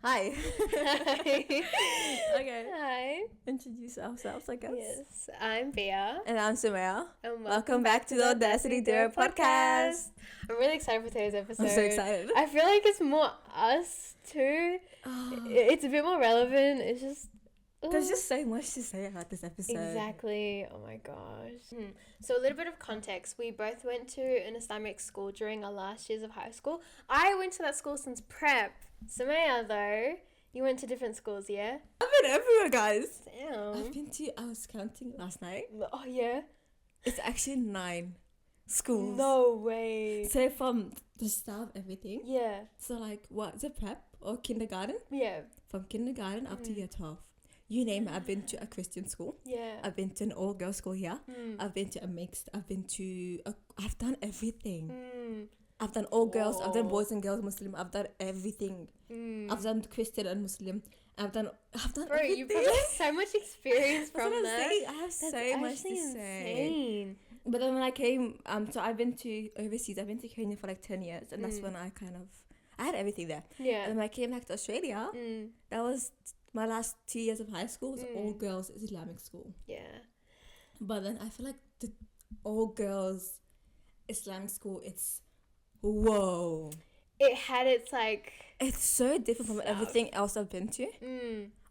Hi. Hi. Okay. Hi. Introduce ourselves, I guess. Yes, I'm Bea. And I'm Sumaya. And Welcome back to the Audacity Dare podcast. I'm really excited for today's episode. I'm so excited. I feel like it's more us too. It's a bit more relevant. It's just... There's just so much to say about this episode. Exactly. Oh my gosh. So a little bit of context. We both went to an Islamic school during our last years of high school. I went to that school since prep. Sumaya, though, you went to different schools, yeah? I've been everywhere, guys. Damn. I was counting last night. Oh, yeah? It's actually 9 schools. No way. So from the start of everything. Yeah. So like, what? Is it prep or kindergarten? Yeah. From kindergarten up to year 12. You name it, I've been to a Christian school. Yeah. I've been to an all-girls school here. I've been to a mixed. I've done everything. I've done all girls. I've done boys and girls Muslim. I've done everything. I've done Christian and Muslim. I've done Bro, everything. you probably have so much experience from That's what I'm that. saying. I have so much to say. Insane. But then when I came, so I've been to overseas. I've been to Kenya for like 10 years, and that's when I had everything there. Yeah. And then when I came back to Australia, that was my last 2 years of high school. Was all girls Islamic school. Yeah. But then I feel like the all girls Islamic school, it's whoa. It had its like... It's so different from everything else I've been to.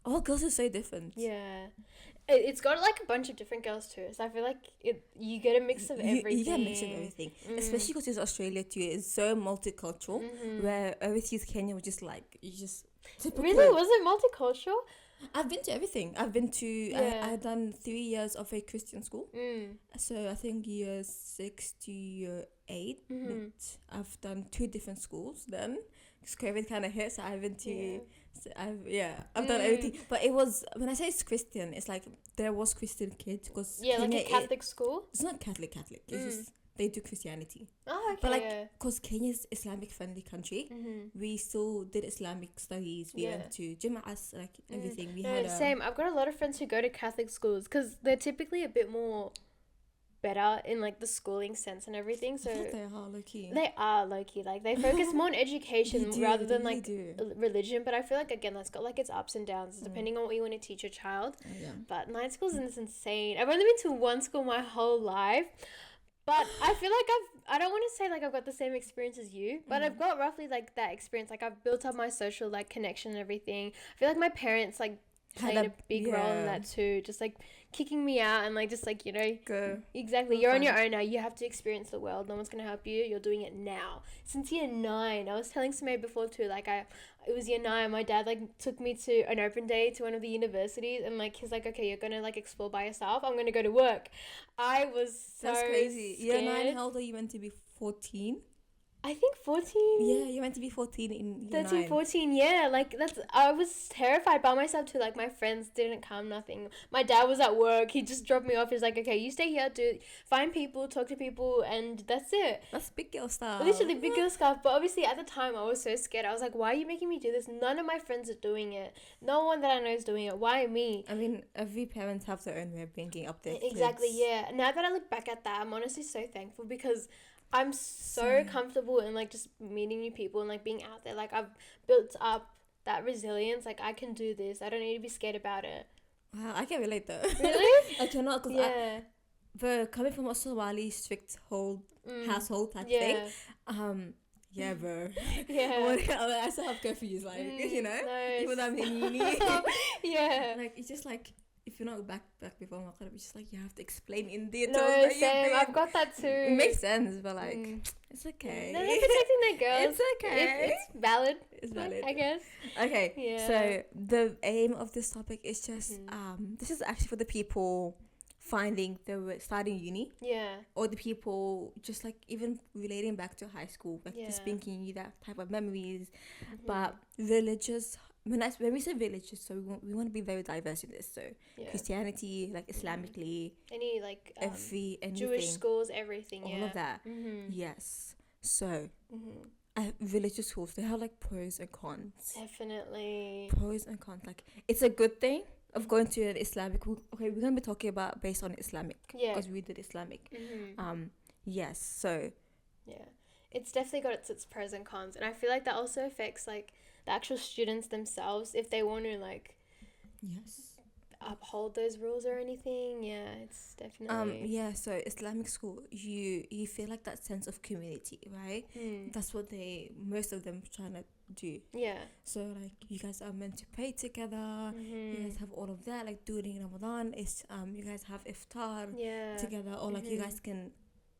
All girls are so different. Yeah. It's got like a bunch of different girls too. So I feel like you get a mix of everything. You get a mix of everything. Especially because it's Australia too. It's so multicultural. Where overseas Kenya was just like, you just... Typical. Really? Was it multicultural? I've been to everything. I've been to... I've done 3 years of a Christian school. So I think year 6 to year 8. I've done 2 different schools then. Because COVID kind of hit, so I've been to... I've done everything. But it was... When I say it's Christian, it's like there was Christian kids. Cause yeah, Kenya, like a Catholic school? It's not Catholic. It's just... They do Christianity. Oh, okay. But like, because Kenya's Islamic friendly country, we still did Islamic studies. We went to Jum'ahs, like everything. We had same. I've got a lot of friends who go to Catholic schools because they're typically a bit more better in like the schooling sense and everything. So they are low-key. They are low-key. Like they focus more on education rather than really like religion. But I feel like again that's got like its ups and downs depending on what you want to teach your child. But night schools is insane. I've only been to one school my whole life. But I feel like I don't want to say like I've got the same experience as you, but I've got roughly like that experience. Like I've built up my social like connection and everything. I feel like my parents like played a big role in that too. Just like kicking me out and like just like, you know, go. Exactly. You're on your own now. You have to experience the world. No one's going to help you. You're doing it now. Since year 9, I was telling Samay before too, like it was year 9. My dad like took me to an open day to one of the universities and like he's like, okay, you're going to like explore by yourself. I'm going to go to work. I was so That's crazy. scared. Year 9, how old are you meant to be? 14? I think 14. Yeah, you're meant to be 14 in year 13, 9. 14, yeah. Like, I was terrified by myself too. Like, my friends didn't come, nothing. My dad was at work. He just dropped me off. He's like, okay, you stay here, find people, talk to people, and that's it. That's big girl stuff. Literally big girl stuff. But obviously, at the time, I was so scared. I was like, why are you making me do this? None of my friends are doing it. No one that I know is doing it. Why me? I mean, every parent have their own way of bringing up their kids. Exactly, yeah. Now that I look back at that, I'm honestly so thankful because I'm so comfortable in like just meeting new people and like being out there. Like I've built up that resilience. Like I can do this. I don't need to be scared about it. Wow, I can relate though. Really? I cannot because but coming from a Somali strict household type thing. Yeah, bro. Yeah. I still have curfews, like you know, no, even though I'm in uni. Yeah. Like it's just like. If you're not back before Maghrib, it's just like you have to explain in detail. No, same. I've got that too. It makes sense, but like it's okay. No, they're protecting their girls. It's okay. It's valid. It's valid. I guess. Okay. Yeah. So the aim of this topic is just this is actually for the people starting uni. Yeah. Or the people just like even relating back to high school, like just bringing you that type of memories. But religious. When we say religious, so we want to be very diverse in this. So Christianity, like Islamically, any like anything, Jewish schools, everything, all of that. Yes. So religious schools, they have like pros and cons. Definitely. Pros and cons. Like it's a good thing of going to an Islamic. Okay, we're gonna be talking about based on Islamic because we did Islamic. Yes. So yeah, it's definitely got its pros and cons, and I feel like that also affects like the actual students themselves, if they want to like uphold those rules or anything. Yeah, it's definitely so Islamic school, you feel like that sense of community, right? That's what most of them trying to do. Yeah. So like you guys are meant to pray together. You guys have all of that, like during Ramadan is you guys have iftar together, or like you guys can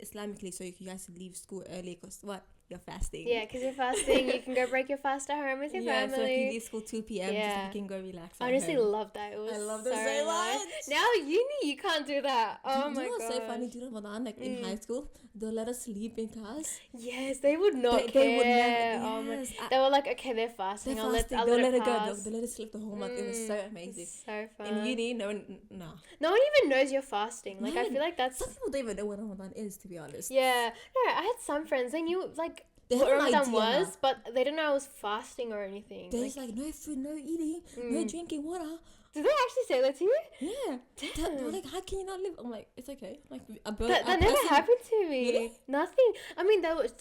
Islamically, so you guys leave school early because what, you're fasting. Yeah, because you're fasting. You can go break your fast at home with your family. So like you leave school 2 p.m. just so you can go relax. I honestly love that. It was I love so much. Now uni, you can't do that. Oh my god. You know what's so funny during Ramadan, like in high school, they'll let us sleep in class. Yes, they would not care. They would never. Oh my. They were like, okay, they're fasting. I'll let it pass. They'll let us sleep the whole month. It was so amazing. It's so fun. In uni, no one even knows you're fasting. Like I feel like that's. Some people don't even know what Ramadan is, to be honest. Yeah, no, I had some friends. They knew like. What Ramadan was, but they didn't know I was fasting or anything. There's like no food, no eating, no drinking water. Did they actually say that to you? Yeah. They're like, how can you not live? I'm like, it's okay. Like, that never happened to me. Really? Nothing. I mean, that was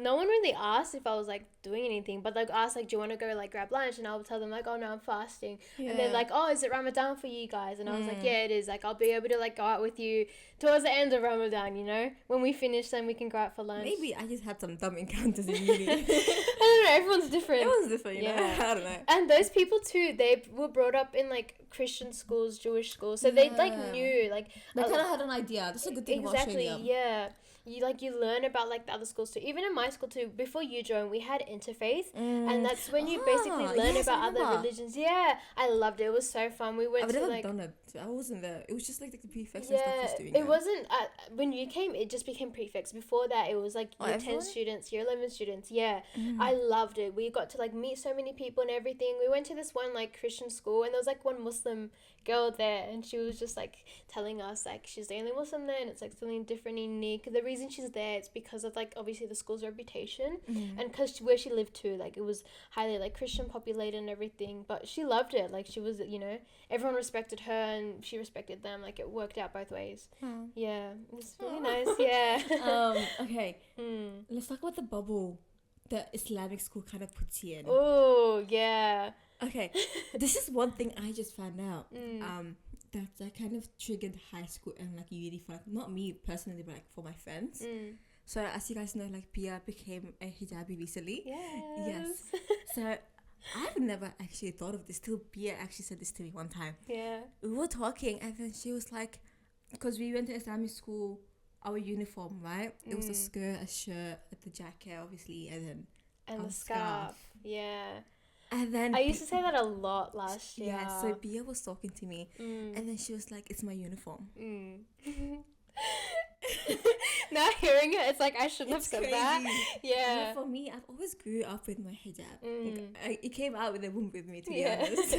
no one really asked if I was like doing anything, but like asked like, do you want to go like grab lunch? And I would tell them like, oh no, I'm fasting. Yeah. And they're like, oh, is it Ramadan for you guys? And I was like, yeah, it is. Like, I'll be able to like go out with you towards the end of Ramadan. You know, when we finish, then we can go out for lunch. Maybe I just had some dumb encounters in uni. I don't know. Everyone's different. You know? I don't know. And those people too, they were brought up in like Christian schools, Jewish schools, so they like knew like they kind of had an idea. That's a good thing about Australia. Yeah. You learn about like the other schools too. Even in my school too, before you joined, we had interfaith, and that's when you basically learn about other religions. Yeah, I loved it. It was so fun. We went to like. I've never done it. I wasn't there. It was just like the prefects and stuff was doing it. Wasn't when you came. It just became prefects. Before that, it was like year 10 students, year 11 students. Yeah, I loved it. We got to like meet so many people and everything. We went to this one like Christian school, and there was like one Muslim girl there, and she was just like telling us like she's the only Muslim there, and it's like something different and unique. The reason she's there, it's because of like obviously the school's reputation, and because where she lived too, like it was highly like Christian populated and everything, but she loved it. Like she was, you know, everyone respected her and she respected them. Like it worked out both ways. Yeah, it was really nice. Yeah. Okay, let's talk about the bubble that Islamic school kind of puts you in. Oh yeah. Okay, this is one thing I just found out. That kind of triggered high school and like uni for like, not me personally, but like for my friends. So as you guys know, like Pia became a hijabi recently. Yes. So I've never actually thought of this till Pia actually said this to me one time. Yeah. We were talking and then she was like, because we went to Islamic school, our uniform, right? It was a skirt, a shirt, the jacket, obviously, and then the scarf. Yeah. And then I used to say that a lot last year. Yeah, so Bia was talking to me, and then she was like, "It's my uniform." Now hearing it, it's like I shouldn't have said that. Yeah. But for me, I've always grew up with my hijab. Like, it came out with the womb with me, to be honest.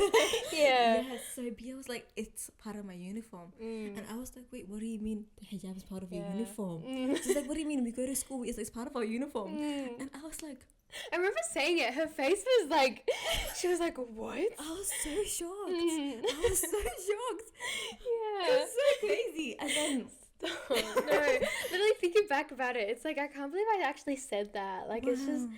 Yeah. So Bia was like, "It's part of my uniform," and I was like, "Wait, what do you mean the hijab is part of your uniform?" She's like, "What do you mean we go to school? It's part of our uniform," and I was like. I remember saying it. Her face was like, she was like, what? I was so shocked. I was so shocked. Yeah. It was so crazy. And then... No, literally thinking back about it, it's like, I can't believe I actually said that. Like, It's just,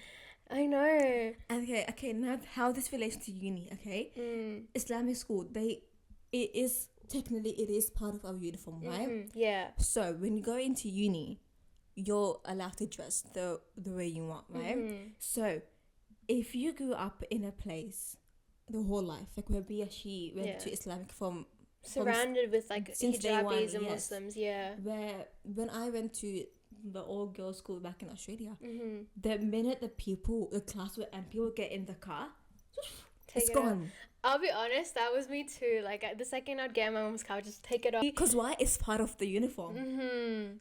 I know. Okay, now how this relates to uni, okay? Islamic school, it is part of our uniform, right? Yeah. So, when you go into uni... you're allowed to dress the way you want, right? So if you grew up in a place the whole life, like where she went to Islamic from surrounded with like hijabis and Muslims, where when I went to the all-girls school back in Australia, the minute the class would empty, people get in the car, it's gone. I'll be honest, that was me too. Like the second I'd get in my mom's car, I'd just take it off. Because why? It's part of the uniform.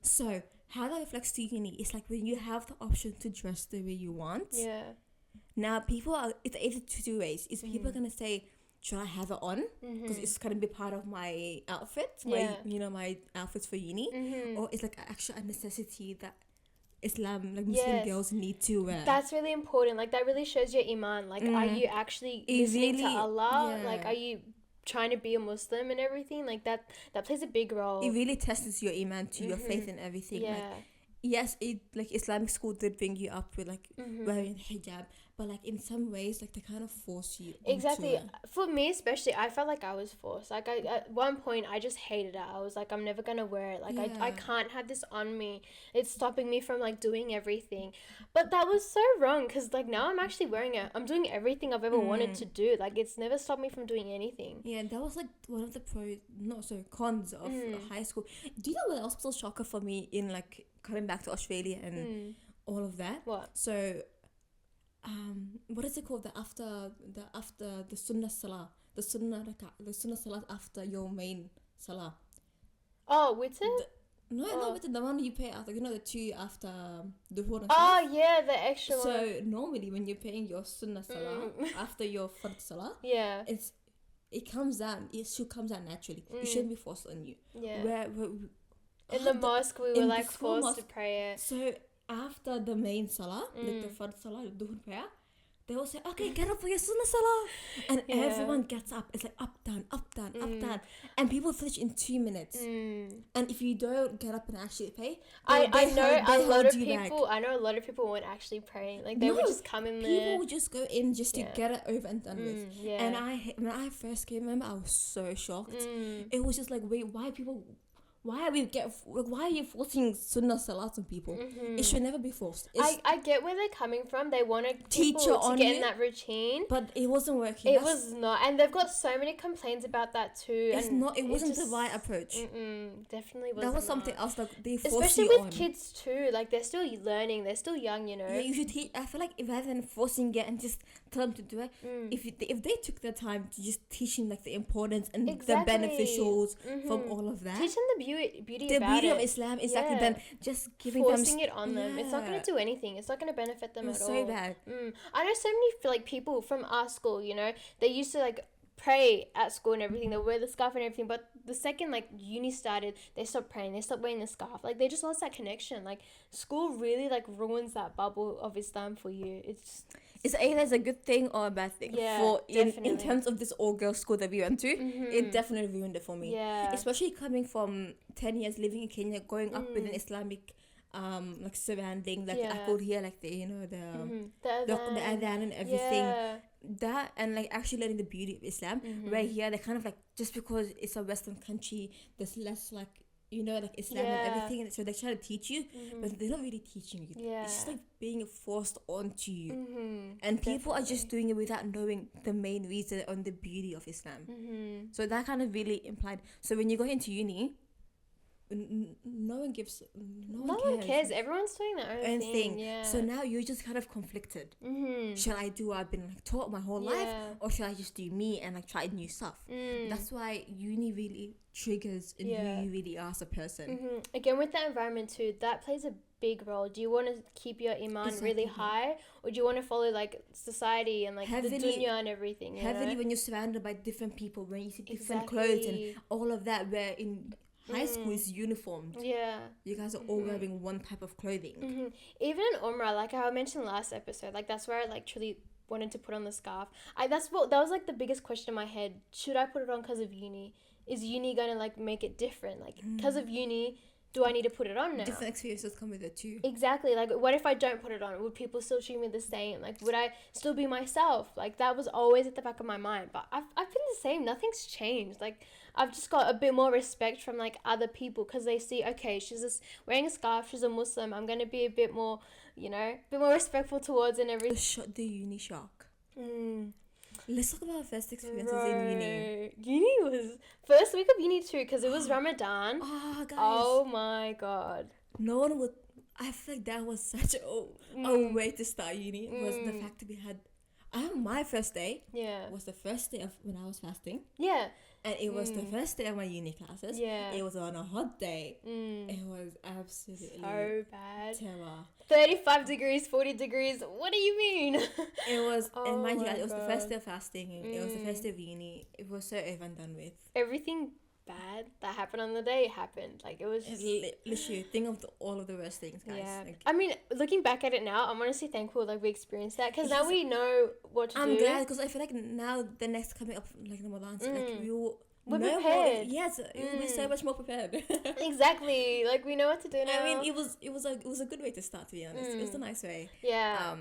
So how that reflects to uni is like when you have the option to dress the way you want. Yeah. Now it's either two ways. Is people gonna say, should I have it on? Because it's gonna be part of my outfit, my outfits for uni, or it's like actually a necessity that Islam, like Muslim girls need to wear. That's really important. Like that really shows your iman. Like, are you actually listening to Allah? Yeah. Like, are you trying to be a Muslim and everything? Like that plays a big role. It really tests your iman to your faith and everything. Yeah. Like, yes, Islamic school did bring you up with like wearing hijab, but like in some ways, like they kind of force you. Exactly. Onto it. For me especially, I felt like I was forced. Like I at one point I just hated it. I was like, I'm never gonna wear it. Like I can't have this on me. It's stopping me from like doing everything. But that was so wrong, because like now I'm actually wearing it. I'm doing everything I've ever wanted to do. Like it's never stopped me from doing anything. Yeah, that was like one of the cons of high school. Do you know what else was a shocker for me in like coming back to Australia and all of that? What? So what is it called? After the sunnah salah, the sunnah salah after your main salah. Oh, with it? Not with the one you pay after. You know, the two after the whole. Oh yeah, the extra one. So normally when you're paying your sunnah salah after your fard salah, yeah, it comes down. It should come down naturally. It shouldn't be forced on you. Yeah. Where in the mosque we were like forced to pray it. So after the main salah, like the fard salah, the duhur prayer, they will say, okay, get up for your sunnah salah. And everyone gets up. It's like up, down, up, down, up, down. And people finish in 2 minutes. And if you don't get up and actually pray, I know a lot of people weren't actually praying. Like they would just come in there. People would just go in just to get it over and done with. Yeah. And when I first came, remember, I was so shocked. It was just like, wait, why are you forcing sunnah salat on people? It should never be forced. I get where they're coming from. They wanted people to get in that routine, but it wasn't working. It was not, and they've got so many complaints about that too. It wasn't the right approach. Definitely wasn't. That was something else that they forced especially you with on. Kids too. Like they're still learning. They're still young, you know. Yeah, you should teach. I feel like rather than forcing it and just tell them to do it, if they took the time to just teaching like the importance and the beneficials from all of that, teach them the beauty about beauty of Islam, exactly. Then just giving forcing it on them, it's not going to do anything. It's not going to benefit them at all. So bad. I know so many like people from our school, you know, they used to like pray at school and everything. They wear the scarf and everything, but the second like uni started, they stopped praying. They stopped wearing the scarf. Like they just lost that connection. Like school really like ruins that bubble of Islam for you. It's either a good thing or a bad thing. Yeah, in terms of this all-girls school that we went to, it definitely ruined it for me. Yeah. Especially coming from 10 years living in Kenya, growing up with an Islamic like surrounding, like I could hear like the adhan and everything. Yeah. That and like actually learning the beauty of Islam. Where here they kind of like, just because it's a Western country, there's less like, you know, like Islam and everything, and so they try to teach you, but they're not really teaching you. Yeah. It's just like being forced onto you, and people are just doing it without knowing the main reason on the beauty of Islam. So that kind of really implied. So when you go into uni, no one cares. Everyone's doing their own thing. Yeah. So now you're just kind of conflicted. Should I do what I've been like taught my whole life, or should I just do me and like try new stuff? That's why uni really triggers in who you really are as a person. Again, with that environment too, that plays a big role. Do you want to keep your iman really high, or do you want to follow like society and like the dunya and everything? Heavily when you're surrounded by different people, when you see different clothes and all of that, where in high school is uniformed. Yeah. You guys are all wearing one type of clothing. Even in Umrah, like I mentioned last episode, like that's where I like truly wanted to put on the scarf. That was like the biggest question in my head. Should I put it on because of uni? Is uni gonna like make it different? Like because of uni, do I need to put it on now? Different experiences come with it too. Exactly. Like, what if I don't put it on? Would people still treat me the same? Like, would I still be myself? Like, that was always at the back of my mind. But I've been the same. Nothing's changed. Like, I've just got a bit more respect from, like, other people because they see, okay, she's just wearing a scarf. She's a Muslim. I'm going to be a bit more, you know, a bit more respectful towards and everything. The uni shock. Let's talk about first experiences in uni. Uni was first week of uni too, because it was Ramadan. Oh, guys. Oh my god. No one would. I feel like that was such a way to start uni. Was the fact that we had. My first day. Yeah. Was the first day of when I was fasting. Yeah. And it was the first day of my uni classes. Yeah. It was on a hot day. It was absolutely so bad. Terror. 35 degrees, 40 degrees. What do you mean? It was, and mind you, it was the first day of fasting. It was the first day of uni. It was so over and done with. Everything bad that happened on the day happened. Like, it was just... Literally, think of all of the worst things, guys. Yeah. Like, I mean, looking back at it now, I'm honestly thankful that we experienced that, because now we know what to do. I'm glad, because I feel like now the next coming up, like Ramadan, like We're no prepared. More, yes, we're so much more prepared. Exactly. Like, we know what to do now. I mean, it was a good way to start, to be honest. It was a nice way. Yeah.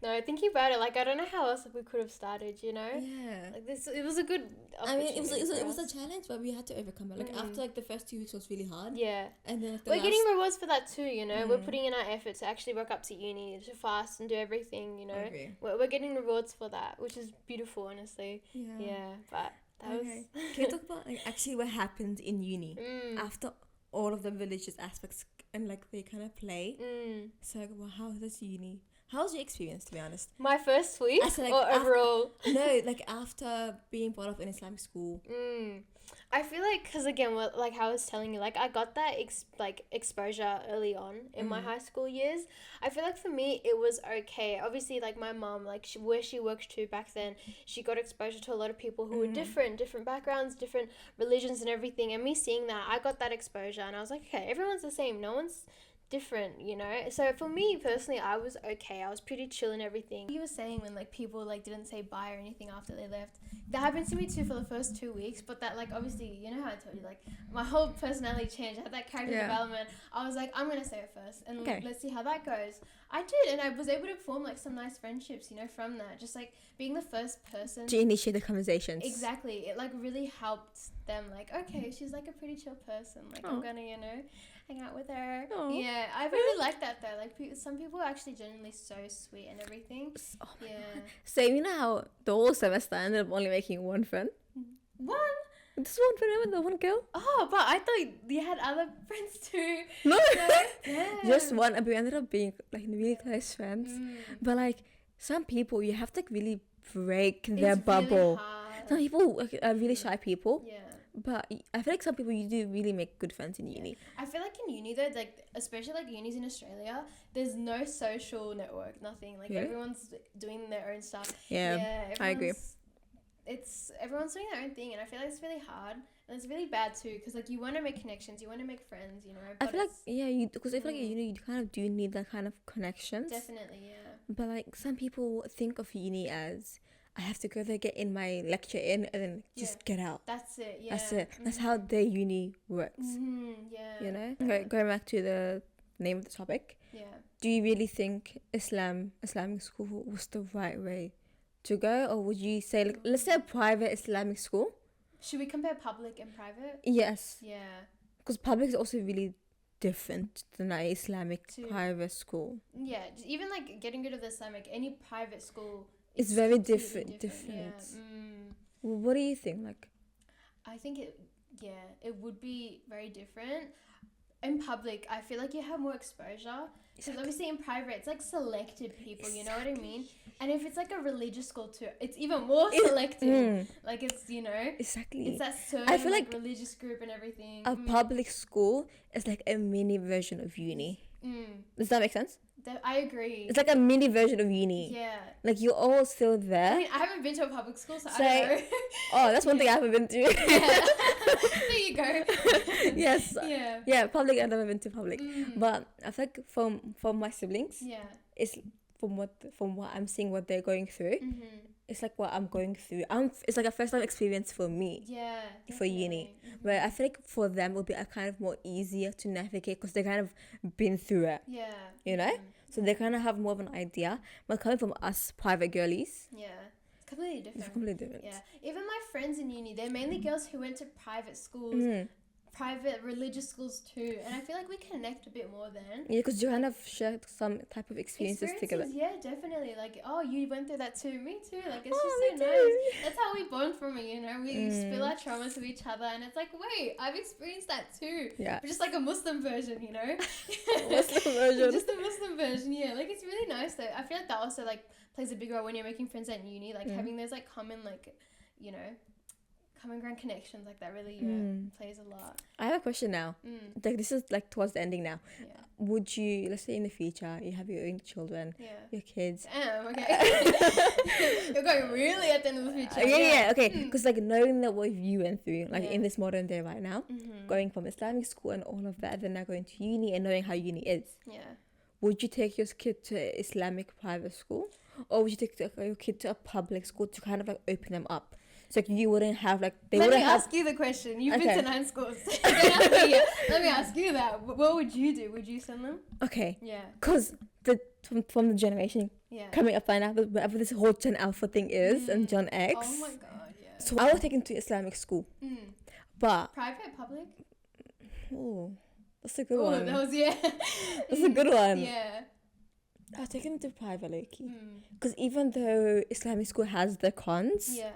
No, thinking about it, like, I don't know how else we could have started, you know? Yeah. Like, it was a good I mean, it was for a challenge, but we had to overcome it. Like, after, like, the first 2 weeks was really hard. Yeah. And then, like, we're getting rewards for that too, you know? We're putting in our effort to actually work up to uni, to fast and do everything, you know? Okay. We're getting rewards for that, which is beautiful, honestly. Yeah. But that was... Can you talk about, like, actually what happened in uni after all of the religious aspects and, like, they kind of play? So, like, well, how was uni? How was your experience, to be honest? My first week like, or overall? No, like, after being brought up in Islamic school. I feel like, because again, like how I was telling you, like I got that exposure early on in my high school years. I feel like for me it was okay. Obviously, like my mom, like where she worked to back then, she got exposure to a lot of people who were different backgrounds, different religions and everything. And me seeing that, I got that exposure and I was like, okay, everyone's the same. No one's different, you know? So for me personally, I was okay. I was pretty chill and everything. You were saying when like people like didn't say bye or anything after they left. That happened to me too for the first 2 weeks, but that like obviously, you know how I told you, like my whole personality changed. I had that character development. I was like, I'm gonna say it first and let's see how that goes. I did, and I was able to form like some nice friendships, you know, from that. Just like being the first person to initiate the conversations. Exactly. It like really helped them, like, okay, she's like a pretty chill person. Like I'm gonna, you know, hang out with her. Aww. Yeah, I really like that though. Like some people are actually genuinely so sweet and everything. Oh my God. So you know how the whole semester I ended up only making one friend? One? Just one friend with the one girl. Oh, but I thought you had other friends too. No, yeah. Just one. And we ended up being like really close friends. But like some people, you have to like really break their bubble. Really hard. Some people are really shy people. Yeah. But I feel like some people you do really make good friends in uni. I feel like in uni though, like especially like unis in Australia, there's no social network, nothing. Like everyone's doing their own stuff. Yeah, I agree. Everyone's doing their own thing, and I feel like it's really hard and it's really bad too, because like you want to make connections, you want to make friends, you know. But I feel like because I feel like you kind of do need that kind of connections. Definitely, yeah. But like some people think of uni as I have to go there, get in my lecture in, and then just get out. That's it. Yeah. That's it. That's how their uni works. Yeah. You know. Okay, going back to the name of the topic. Yeah. Do you really think Islamic school was the right way to go, or would you say like let's say a private Islamic school? Should we compare public and private? Yes. Yeah. Because public is also really different than an Islamic private school. Yeah, even like getting rid of the Islamic, any private school. It's very different. Yeah. What do you think? Like, I think it would be very different. In public, I feel like you have more exposure. Because obviously in private, it's like selected people, you know what I mean? And if it's like a religious school too, it's even more selective. Like it's, you know. Exactly. It's that certain I feel like religious group and everything. A public school is like a mini version of uni. Does that make sense? I agree. It's like a mini version of uni. Yeah. Like you're all still there. I mean, I haven't been to a public school, so I don't know. Oh, that's one thing I haven't been to. There you go. Yes. Yeah. Yeah, public. I've never been to public, but I feel like from my siblings, it's from what I'm seeing what they're going through. It's like what I'm going through. It's like a first time experience for me. Yeah. For uni, where I feel like for them it will be a kind of more easier to navigate because they kind of been through it. Yeah. You know, so they kind of have more of an idea. But coming from us private girlies, it's completely different. It's completely different. Yeah. Even my friends in uni, they're mainly girls who went to private schools. Private religious schools too, and I feel like we connect a bit more then. Yeah, because you kind of share some type of experiences together. Yeah, definitely. Like, oh, you went through that too. Me too. Like, it's just so nice. That's how we bond from it, you know. We spill our trauma to each other, and it's like, wait, I've experienced that too. Yeah. But just like a Muslim version, you know. Muslim version. Just a Muslim version. Yeah. Like it's really nice though. I feel like that also like plays a big role when you're making friends at uni. Like having those like common like, you know, common ground connections, like that really plays a lot. I have a question now. Like this is like towards the ending now. Yeah. Would you, let's say in the future, you have your own children, your kids. Damn, okay. You're going really at the end of the future. Yeah, okay. Because like knowing that what you went through, like in this modern day right now, going from Islamic school and all of that, then now going to uni and knowing how uni is. Yeah. Would you take your kid to an Islamic private school? Or would you take your kid to a public school to kind of like open them up? So like, you wouldn't have like they Let me wouldn't have. ask you the question. You've Okay. been to 9 schools. Don't ask me yet. Let me ask you that. What would you do? Would you send them? Okay. Yeah. Because from the generation Yeah. coming up right now, whatever this whole Gen Alpha thing is and Gen X. Oh my god, yeah. So I was taken to Islamic school, but Private, public? oh, that's a good Oh, one. that was, yeah. That's a good one. Yeah. I was taken to private low-key. Because even though Islamic school has the cons, Yeah.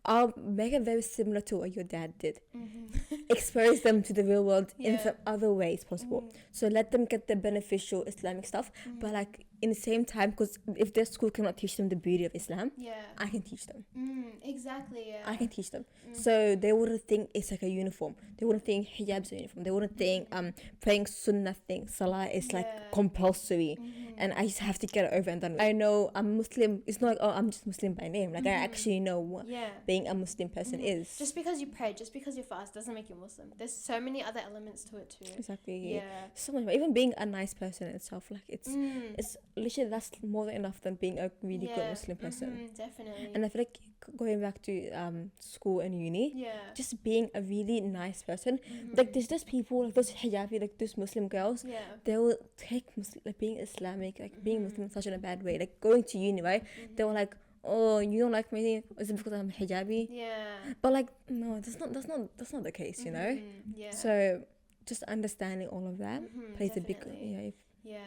I'll make it very similar to what your dad did. Mm-hmm. Expose them to the real world in Yeah. some other ways possible. So let them get the beneficial Islamic stuff, but like in the same time, because if their school cannot teach them the beauty of Islam, Yeah. I can teach them. Exactly, yeah. I can teach them. So they wouldn't think it's like a uniform. They wouldn't think hijab's a uniform. They wouldn't think praying sunnah thing, salah is like compulsory. And I just have to get it over and done with. I know I'm Muslim. It's not like, oh, I'm just Muslim by name. Like I actually know what being a Muslim person is. Just because you pray, just because you fast doesn't make you Muslim. There's so many other elements to it too. Exactly. Yeah. So much. Even being a nice person itself, like it's literally that's more than enough than being a really good Muslim person. Definitely. And I feel like going back to school and uni, just being a really nice person. Like there's just people like those hijabi, like those Muslim girls. Yeah. They will take like being Islamic, like being Muslim such in a bad way. Like going to uni, right? They were like, oh, you don't like me? Is it because I'm hijabi? Yeah. But like, no, that's not the case, you know. Yeah. So just understanding all of that plays a big definitely. Yeah.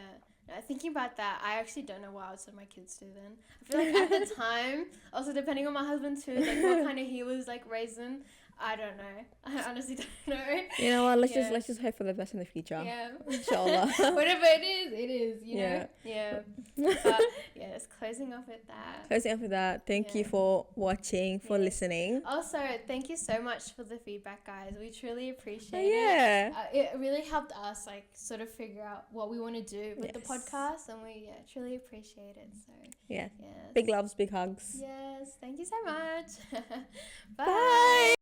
Thinking about that, I actually don't know what I would send my kids to then. I feel like at the time, also depending on my husband too, like what kind of he was like raised in, I don't know. I honestly don't know. You know what? Let's just hope for the best in the future. Yeah. Inshallah. Whatever it is, you know? Yeah. But yeah, it's closing off with that. Closing up with that. Thank you for watching, for listening. Also, thank you so much for the feedback, guys. We truly appreciate it. It really helped us like sort of figure out what we want to do with the podcast, and we truly appreciate it. So yeah. Yes. Big loves, big hugs. Yes. Thank you so much. Bye.